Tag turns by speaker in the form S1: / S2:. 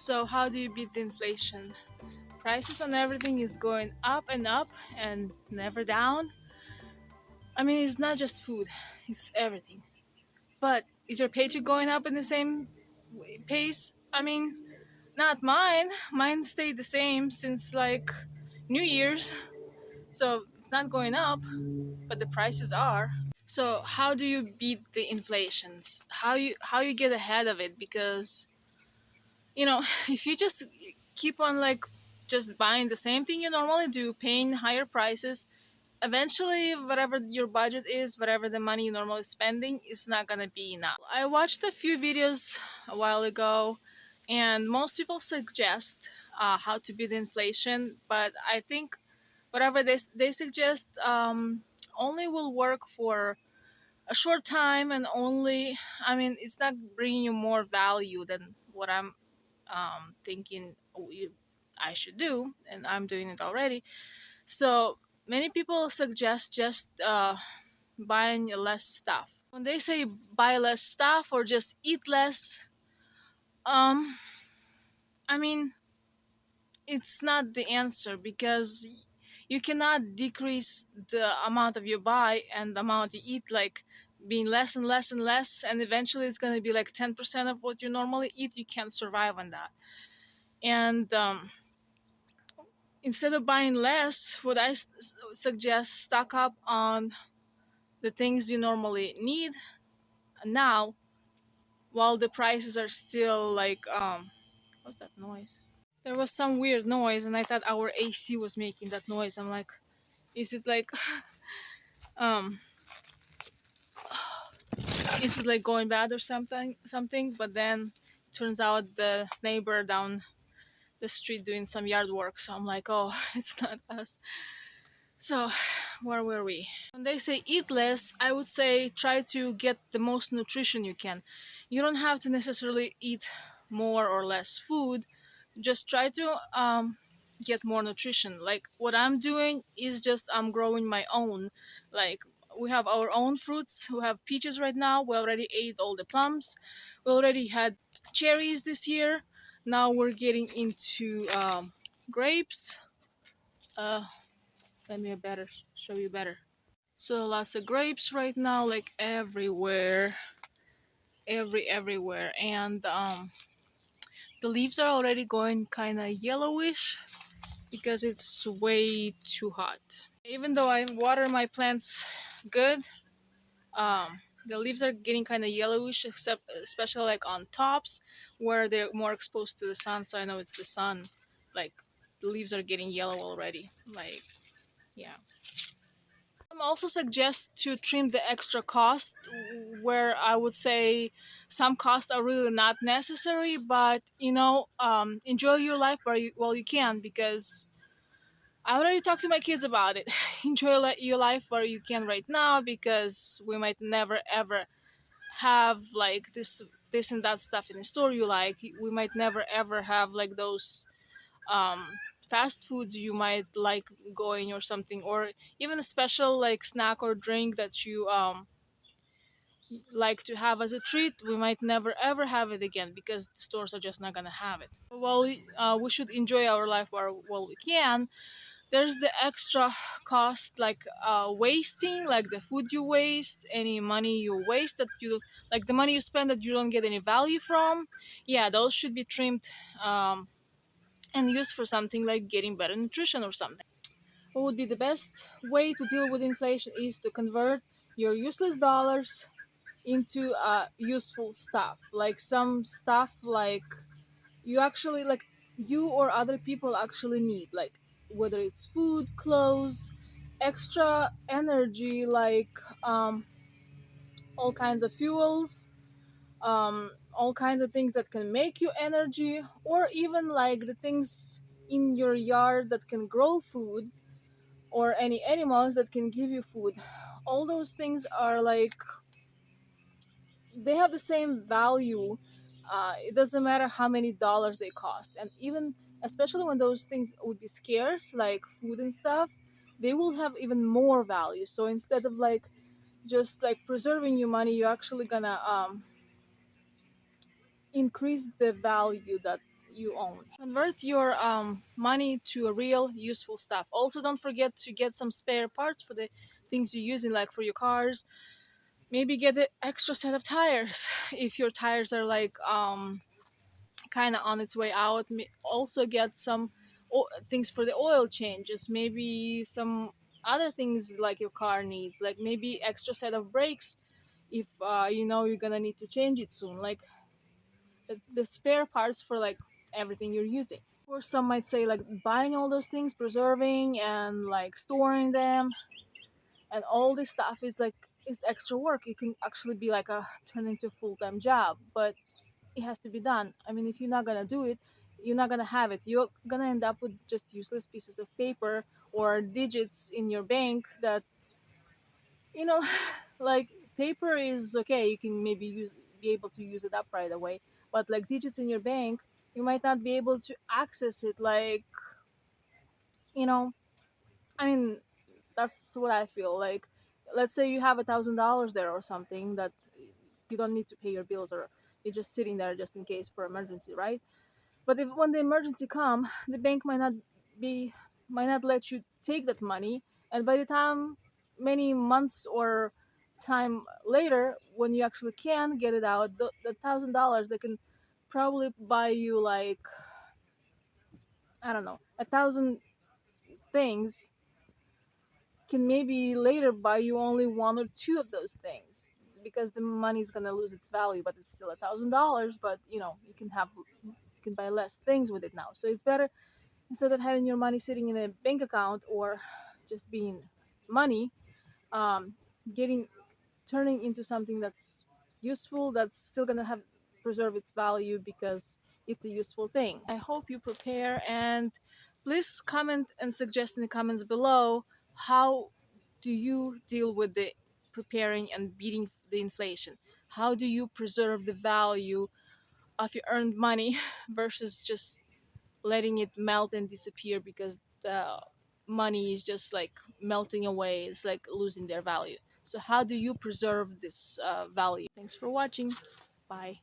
S1: So how do you beat the inflation? Prices on everything is going up and never down. I mean, it's not just food, it's everything. But is your paycheck going up in the same pace? I mean, not mine. Mine stayed the same since like New Year's. So it's not going up, but the prices are. So how do you beat the inflations? How you get ahead of it? Because if you just keep on like just buying the same thing you normally do, paying higher prices, eventually whatever your budget is, whatever the money you're normally spending, is not gonna be enough. I watched a few videos a while ago, and most people suggest how to beat inflation, but I think whatever they suggest only will work for a short time, and only, I mean, it's not bringing you more value than what I'm thinking I should do, and I'm doing it already. So many people suggest just buying less stuff. When they say buy less stuff or just eat less, um, I mean, it's not the answer, because you cannot decrease the amount of you buy and the amount you eat, like being less and less and less, and eventually it's going to be like 10% of what you normally eat. You can't survive on that. And instead of buying less, what I suggest, stock up on the things you normally need now, while the prices are still like what's that noise? There was some weird noise, and I thought our AC was making that noise. I'm like, is it like um is it like going bad or something? But then turns out the neighbor down the street doing some yard work. So I'm like, oh, it's not us. So, where were we? When they say eat less, I would say try to get the most nutrition you can. You don't have to necessarily eat more or less food. Just try to get more nutrition. Like what I'm doing is just I'm growing my own. Like we have our own fruits. We have peaches right now. We already ate all the plums. We already had cherries this year. Now we're getting into grapes. Uh, Let me better show you better. So lots of grapes right now, like everywhere, everywhere, and the leaves are already going kind of yellowish because it's way too hot. Even though I water my plants good, the leaves are getting kind of yellowish, except especially like on tops where they're more exposed to the sun. So I know it's the sun. Like the leaves are getting yellow already. Like yeah. Also suggest to trim the extra cost, where I would say some costs are really not necessary, but enjoy your life while you can, because I already talked to my kids about it. Enjoy your life while you can right now, because we might never ever have like this and that stuff in the store you like. We might never ever have like those um, fast foods you might like going or something, or even a special like snack or drink that you like to have as a treat. We might never ever have it again, because the stores are just not gonna have it. Well, we should enjoy our life while we can. There's the extra cost, like wasting, like the food you waste, any money you waste that you like, the money you spend that you don't get any value from. Yeah, those should be trimmed, and used for something like getting better nutrition or something. What would be the best way to deal with inflation is to convert your useless dollars into useful stuff, like some stuff like you actually like, you or other people actually need, like whether it's food, clothes, extra energy, like all kinds of fuels, all kinds of things that can make you energy, or even like the things in your yard that can grow food, or any animals that can give you food. All those things are like, they have the same value. It doesn't matter how many dollars they cost, and even especially when those things would be scarce, like food and stuff, they will have even more value. So instead of like just like preserving your money, you're actually gonna increase the value that you own. Convert your money to a real useful stuff. Also, don't forget to get some spare parts for the things you're using, like for your cars. Maybe get an extra set of tires if your tires are like kind of on its way out. Also get some things for the oil changes. Maybe some other things like your car needs, like maybe extra set of brakes if you know you're gonna need to change it soon. Like the spare parts for like everything you're using. Or some might say like buying all those things, preserving and like storing them, and all this stuff is like is extra work. It can actually be like a turn into a full-time job, but it has to be done. I mean, if you're not gonna do it, you're not gonna have it. You're gonna end up with just useless pieces of paper or digits in your bank that you know, like paper is okay. You can maybe be able to use it up right away, but like digits in your bank, you might not be able to access it. Like you know, I mean, that's what I feel like. Let's say you have $1,000 there or something that you don't need to pay your bills, or you're just sitting there just in case for emergency, right? But if when the emergency come, the bank be might not let you take that money, and by the time many months or time later, when you actually can get it out, the $1,000 they can probably buy you like I don't know 1,000 things can maybe later buy you only one or two of those things because the money's gonna lose its value, but it's still $1,000. But you can buy less things with it now. So it's better instead of having your money sitting in a bank account or just being money, um, getting turning into something that's useful, that's still gonna have preserve its value because it's a useful thing. I hope you prepare, and please comment and suggest in the comments below how do you deal with the preparing and beating the inflation. How do you preserve the value of your earned money versus just letting it melt and disappear because the money is just like melting away, it's like losing their value. So how do you preserve this value? Thanks for watching. Bye.